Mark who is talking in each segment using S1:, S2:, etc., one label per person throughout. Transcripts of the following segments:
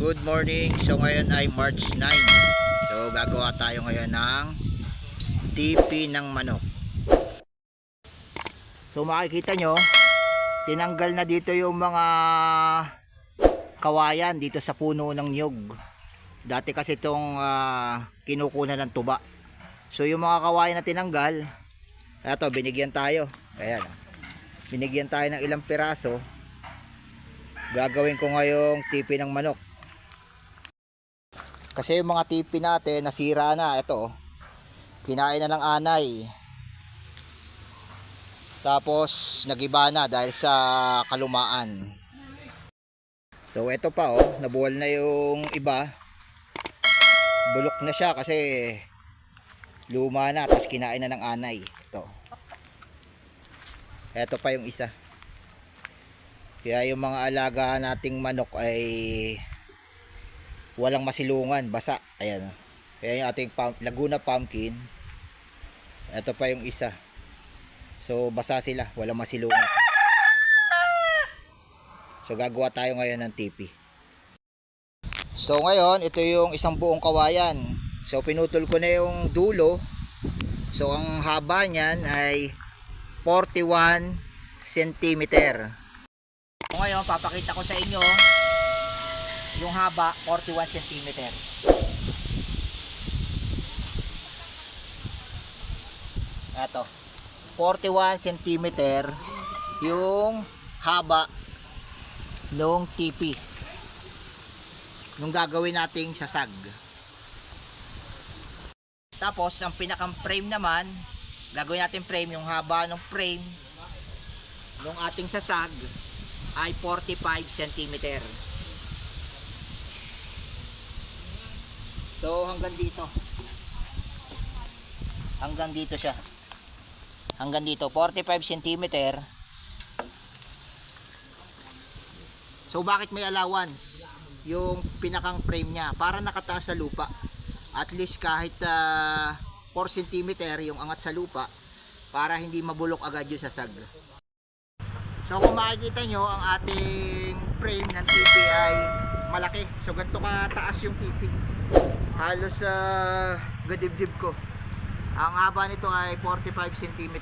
S1: Good morning. So ngayon ay March 9. So gagawa tayo ngayon ng tipi ng manok. So makikita nyo, tinanggal na dito yung mga kawayan dito sa puno ng niyog. Dati kasi itong kinukunan ng tuba. So yung mga kawayan na tinanggal, eto binigyan tayo. Ayan, binigyan tayo ng ilang piraso. Gagawin ko ngayong tipi ng manok. Kasi yung mga tipi natin nasira na. Ito, kinain na ng anay. Tapos nagiba na dahil sa kalumaan. So ito pa nabuwal na yung iba. Bulok na siya kasi luma na, tapos kinain na ng anay. Ito pa yung isa. Kaya yung mga alaga nating manok ay walang masilungan, basa. Ayan. Kaya yung ating Laguna pumpkin, ito pa yung isa. So basa sila, walang masilungan. So gagawa tayo ngayon ng tipi. So ngayon, ito yung isang buong kawayan. So pinutol ko na yung dulo. So ang haba niyan ay 41 cm. So ngayon, papakita ko sa inyo yung haba, 41 cm. Ito, 41 cm yung haba nung tipi nung gagawin nating sasag. Tapos ang pinakang frame naman, gagawin natin frame, yung haba ng frame nung ating sasag ay 45 cm. So hanggang dito. Hanggang dito siya. Hanggang dito 45 cm. So bakit may allowance yung pinakang frame niya? Para nakataas sa lupa. At least kahit 4 cm yung angat sa lupa, para hindi mabulok agad yung sasag. So kung makikita nyo, ang ating frame ng tipi ay malaki. So ganito kataas yung tipi. Halos gadibdib ko. Ang haba nito ay 45 cm.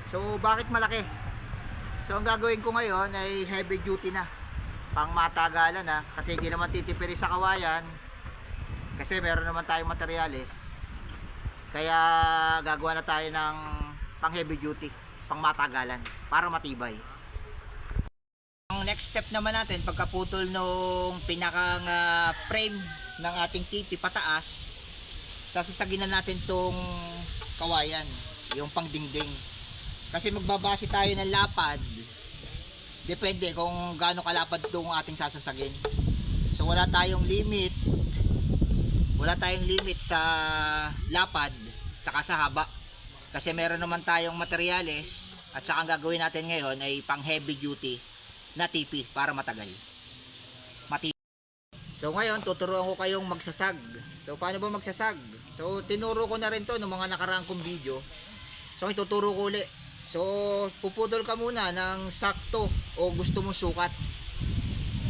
S1: So bakit malaki? So ang gagawin ko ngayon ay heavy duty na, pang matagalan na, kasi hindi naman titipiri sa kawayan, kasi meron naman tayong materyales. Kaya gagawa na tayo ng pang heavy duty, pang matagalan, para matibay. Ang next step naman natin, pagkaputol nung pinakang frame ng ating tipi pataas, sasasagin na natin tong kawayan, yung pangdingding. Kasi magbabase tayo ng lapad, depende kung gaano kalapad itong ating sasasagin. So wala tayong limit sa lapad saka sa haba, kasi meron naman tayong materyales. At saka ang gagawin natin ngayon ay pang heavy duty na tipi para matagal. So ngayon, tuturuan ko kayong magsasag. So paano ba magsasag? So tinuro ko na rin to ng mga nakaraang kong video. So ituturo ko ulit. So puputol ka muna ng sakto o gusto mong sukat.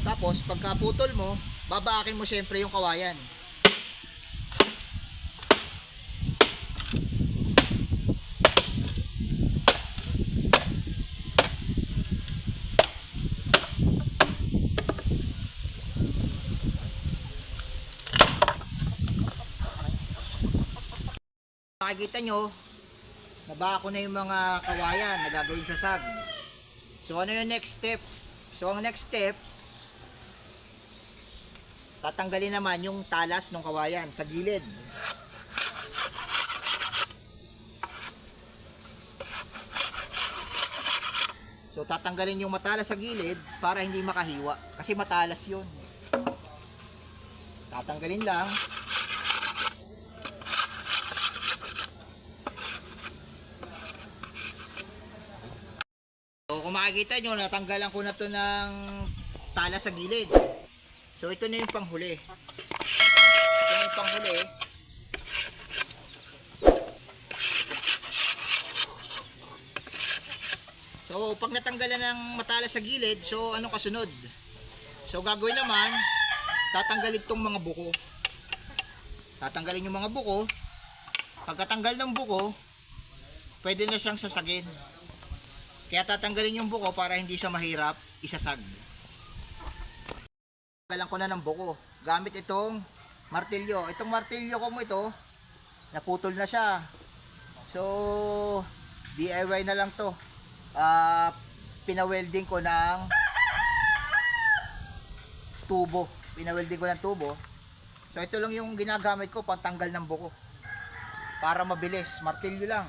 S1: Tapos pagkaputol mo, babaakin mo syempre yung kawayan. Makikita nyo, nabaka ko na yung mga kawayan na gagawin sa sag. So ano yung next step? So ang next step, tatanggalin naman yung talas ng kawayan sa gilid. So tatanggalin yung matalas sa gilid para hindi makahiwa, kasi matalas yun. Tatanggalin lang. So kung makikita nyo, natanggalan ko na to ng tala sa gilid. So ito na yung panghuli. Ito na yung panghuli. So pag natanggalan ng matala sa gilid, so anong kasunod? So gagawin naman, tatanggalin tong mga buko. Tatanggalin yung mga buko. Pagkatanggal ng buko, pwede na siyang sasagin. Kaya tatanggalin yung buko para hindi siya mahirap isasag. Tanggalan ko na ng buko gamit itong martilyo. Itong martilyo ko mo ito, naputol na siya. So DIY na lang to. Pinawelding ko ng tubo. So ito lang yung ginagamit ko pagtanggal ng buko. Para mabilis, martilyo lang.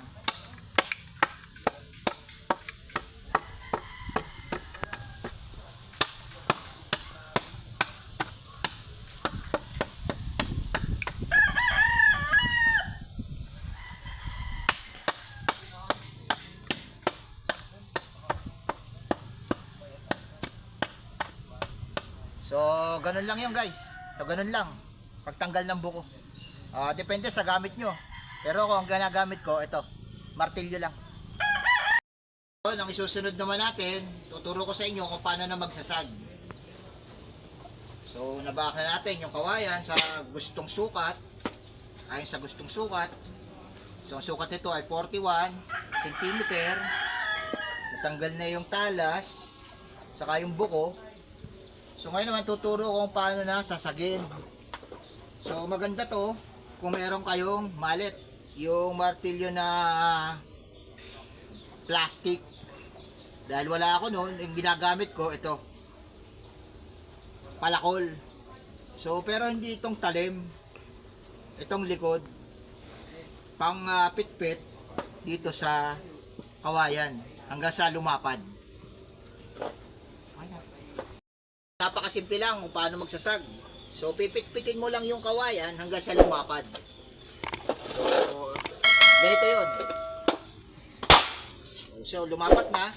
S1: So, ganun lang yun guys. So, ganun lang. Pagtanggal ng buko. Depende sa gamit nyo. Pero ako, ang ginagamit ko, ito. Martilyo lang. So, ang isusunod naman natin, tuturo ko sa inyo kung paano na magsasag. So, nabak na natin yung kawayan sa gustong sukat. Ayon sa gustong sukat. So, ang sukat nito ay 41 cm. Natanggal na yung talas. Saka yung buko. So ngayon naman tuturo ko kung paano na sasagin. So maganda to kung meron kayong mallet, yung martilyo na plastic. Dahil wala ako noon, yung ginagamit ko ito. Palakol. So pero hindi itong talim. Itong likod. Pang pitpit dito sa kawayan hanggang sa lumapad. Napakasimple lang kung paano magsasag. So pipit-pitin mo lang yung kawayan hanggang sa lumapad. So ganito yun. So lumapat na.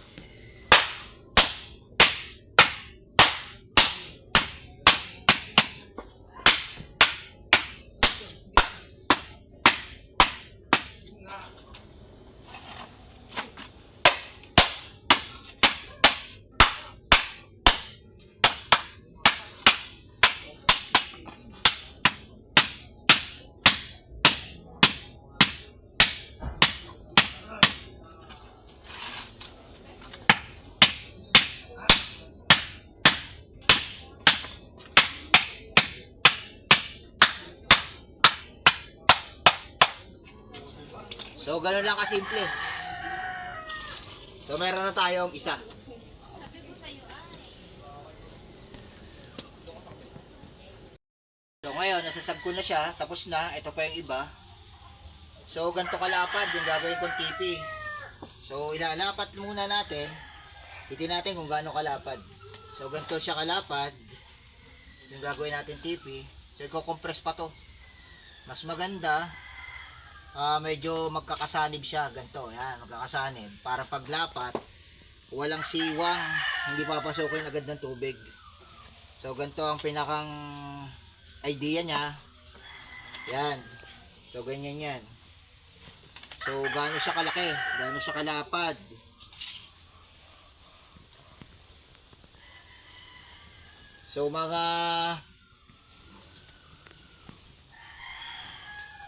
S1: So, gano'n lang kasimple. So, meron na tayong isa. So, ngayon, nasasag ko na siya. Tapos na. Ito pa yung iba. So, ganito kalapad yung gagawin kong tipi. So, ilalapat muna natin. Titin natin kung gaano kalapad. So, ganito siya kalapad yung gagawin natin tipi. So, i-compress pa to. Mas maganda medyo magkakasanib siya, ganito, yan, magkakasanib para paglapat walang siwang, hindi papasokin agad ng tubig. So ganito ang pinakang idea niya, yan. So ganyan yan. So gaano siya kalaki, gaano siya kalapad. So mga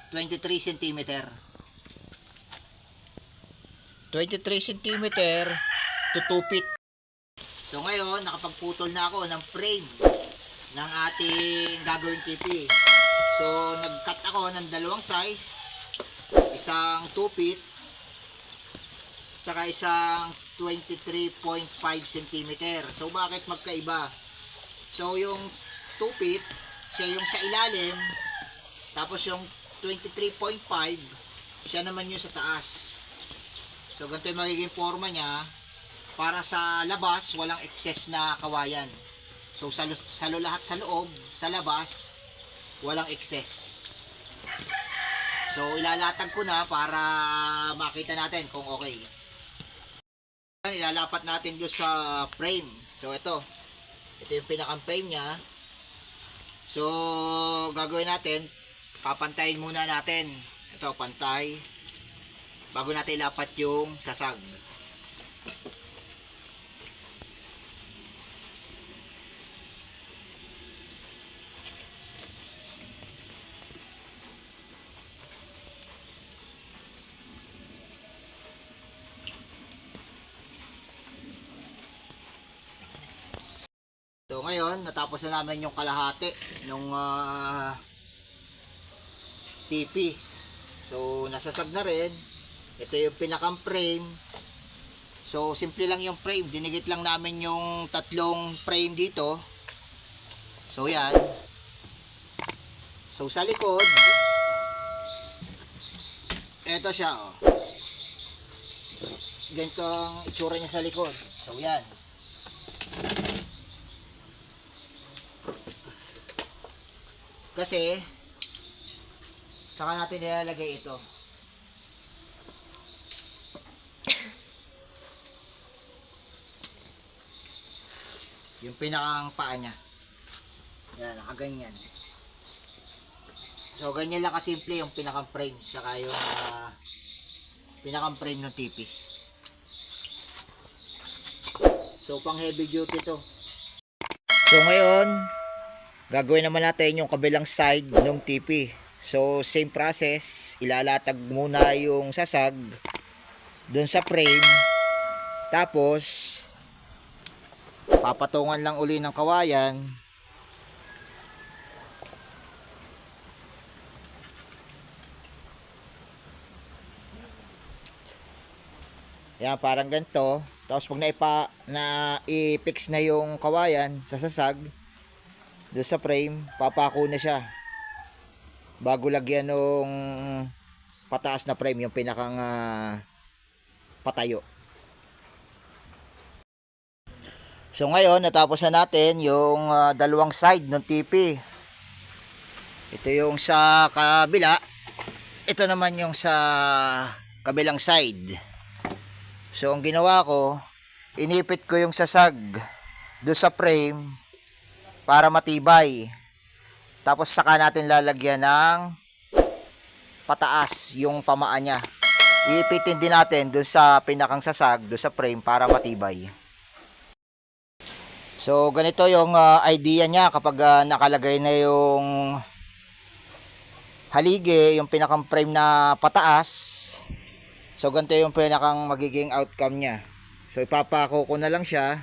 S1: 23 cm. 23 cm to 2 feet. So ngayon, nakapagputol na ako ng frame ng ating gagawing tipi. So nag-cut ako ng dalawang size. Isang 2 feet saka isang 23.5 cm. So bakit magkaiba? So yung 2 feet, siya yung sa ilalim, tapos yung 23.5 siya naman yung sa taas. So ganito yung magiging forma niya para sa labas walang excess na kawayan. So sa lahat sa loob, sa labas walang excess. So ilalatag ko na para makita natin kung okay. Ilalapat natin doon sa frame. So ito yung pinakang frame niya. So gagawin natin, papantayin muna natin. Ito, pantay. Bago natin ilapat yung sasag. So ngayon, natapos na namin yung kalahati nung TP. So nasasag na rin. Ito yung pinakang frame. So simple lang yung frame. Dinigit lang namin yung tatlong frame dito. So yan. So sa likod, ito siya, oh. Ganito ang itsura niya sa likod. So yan. Kasi saka natin nilalagay ito. Yung pinakang paa niya. Yan, nakaganyan. So ganyan lang kasimple yung pinakang frame saka yung pinakang frame ng TP. So pang heavy duty to. So ngayon, gagawin naman natin yung kabilang side ng TP. So same process, ilalatag muna yung sasag dun sa frame. Tapos papatungan lang uli ng kawayan. Yan, parang ganito. Tapos pag i-fix na yung kawayan sa sasag doon sa frame, papako na siya bago lagyan ng pataas na frame, yung pinakang patayo. So ngayon, natapos na natin yung dalawang side ng TP. Ito yung sa kabila, ito naman yung sa kabilang side. So ang ginawa ko, inipit ko yung sasag doon sa frame para matibay. Tapos saka natin lalagyan ng pataas yung pamaan niya. Iipitin din natin doon sa pinakang sasag, doon sa frame para matibay. So ganito yung idea niya kapag nakalagay na yung haligi, yung pinakang frame na pataas. So ganito yung pinakang magiging outcome niya. So ipapako ko na lang siya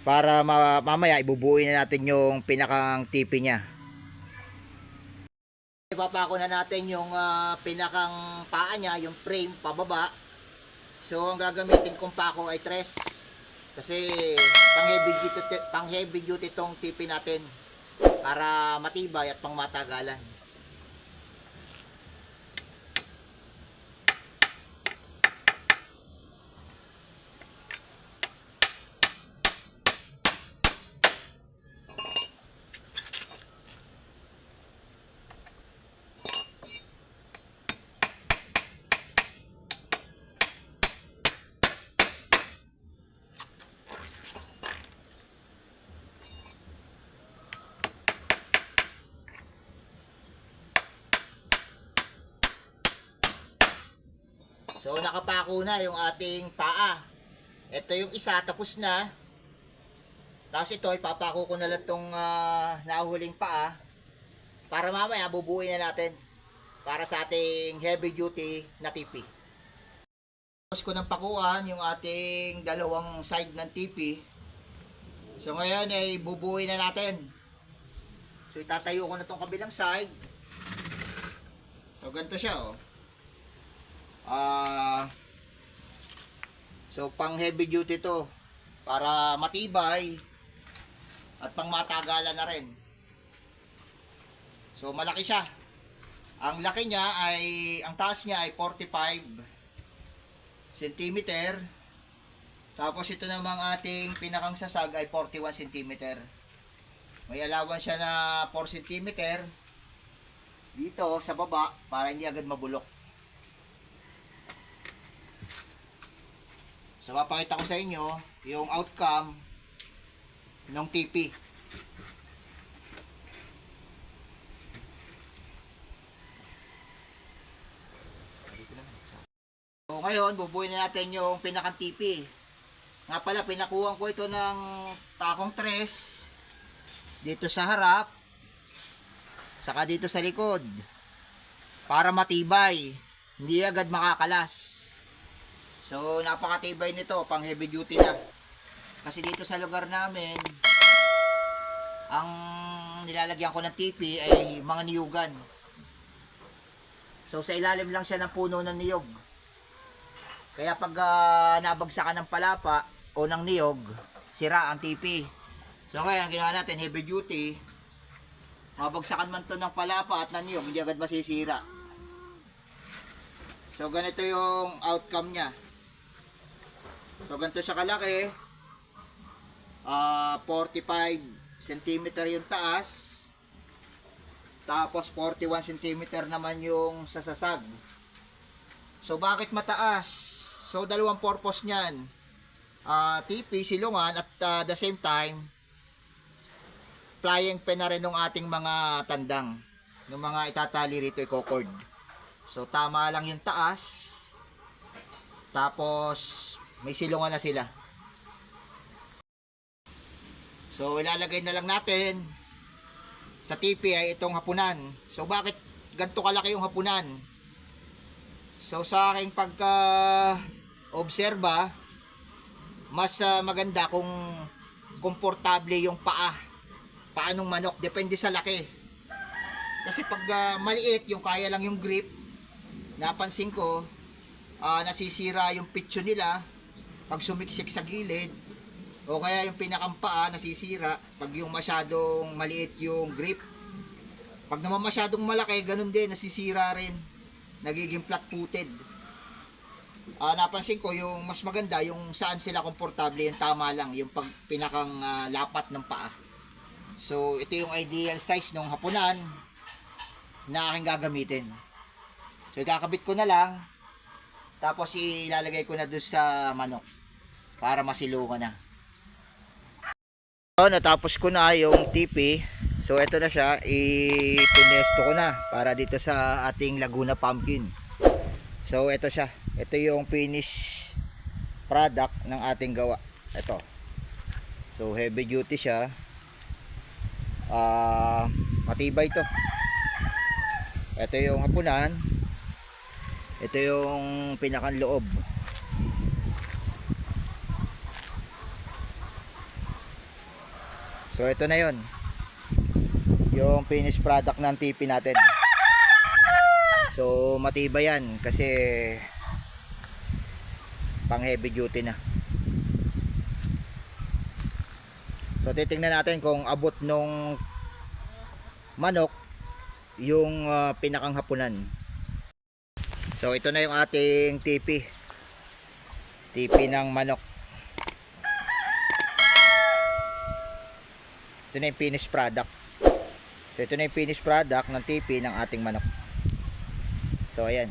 S1: para mamaya ibubuin na natin yung pinakang TP niya. Ipapako na natin yung pinakang paa niya, yung frame pababa. So ang gagamitin kong pako ay tres. Kasi pang heavy duty tong TP natin para matibay at pang matagalan. So nakapako na yung ating paa. Ito yung isa, tapos na. Tapos ito, ipapako ko na lang itong nahuling paa para mamaya bubuin na natin para sa ating heavy duty na TP. Tapos ko ng pakuan yung ating dalawang side ng TP. So ngayon ay bubuin na natin. So itatayo ko na itong kabilang side. So ganito siya, oh. So pang heavy duty to para matibay at pang matagalan na rin. So malaki siya. Ang laki niya ay, ang taas niya ay 45 cm. Tapos ito namang ating pinakang sasag ay 41 cm. May allowance siya na 4 cm dito sa baba para hindi agad mabulok. So mapakita ko sa inyo yung outcome ng TP. So ngayon, bubuin na natin yung pinakang TP. Nga pala, pinakuhan ko ito ng takong tres dito sa harap, saka dito sa likod para matibay, hindi agad makakalas. So napakatibay nito, pang heavy duty na. Kasi dito sa lugar namin, ang nilalagyan ko ng TP ay mga niyugan. So sa ilalim lang siya ng puno ng niyog. Kaya pag nabagsakan ng palapa o ng niyog, sira ang TP. So kaya ang ginawa natin, heavy duty, mabagsakan man to ng palapa at ng niyog, hindi agad masisira. So ganito yung outcome niya. So ganito siya kalaki. 45 cm yung taas. Tapos 41 cm naman yung sasasag. So bakit mataas? So dalawang purpose niyan. TP, silungan, at the same time flying pen na rin ng ating mga tandang. Yung mga itatali rito i-cord. So tama lang yung taas. Tapos may silungan na sila. So ilalagay na lang natin sa TP ay itong hapunan. So bakit ganito kalaki yung hapunan? So sa aking pagka obserba, mas maganda kung komportable yung paa ng manok, depende sa laki. Kasi pag maliit, yung kaya lang yung grip, napansin ko nasisira yung pitcho nila pag sumiksik sa gilid, o kaya yung pinakang paa nasisira pag yung masyadong maliit yung grip. Pag naman masyadong malaki, ganun din, nasisira rin, nagiging flat-footed. Napansin ko yung mas maganda yung saan sila komportable, yung tama lang, yung pag pinakang lapat ng paa. So ito yung ideal size ng hapunan na aking gagamitin. So ikakabit ko na lang, tapos ilalagay ko na doon sa manok para masilungan na. So natapos ko na yung TP. So ito na siya, ipinesto ko na para dito sa ating Laguna pumpkin. So ito siya, ito yung finish product ng ating gawa. Ito. So heavy duty siya. Matibay to. Ito yung hapunan. Ito yung pinakang loob. So ito na yon, yung finished product ng TP natin. So matibay yan kasi pang heavy duty na. So titingnan natin kung abot nung manok yung pinakang hapunan. So ito na yung ating TP ng manok. Ito na yung finished product. So ito na yung finished product ng TP ng ating manok. So ayan.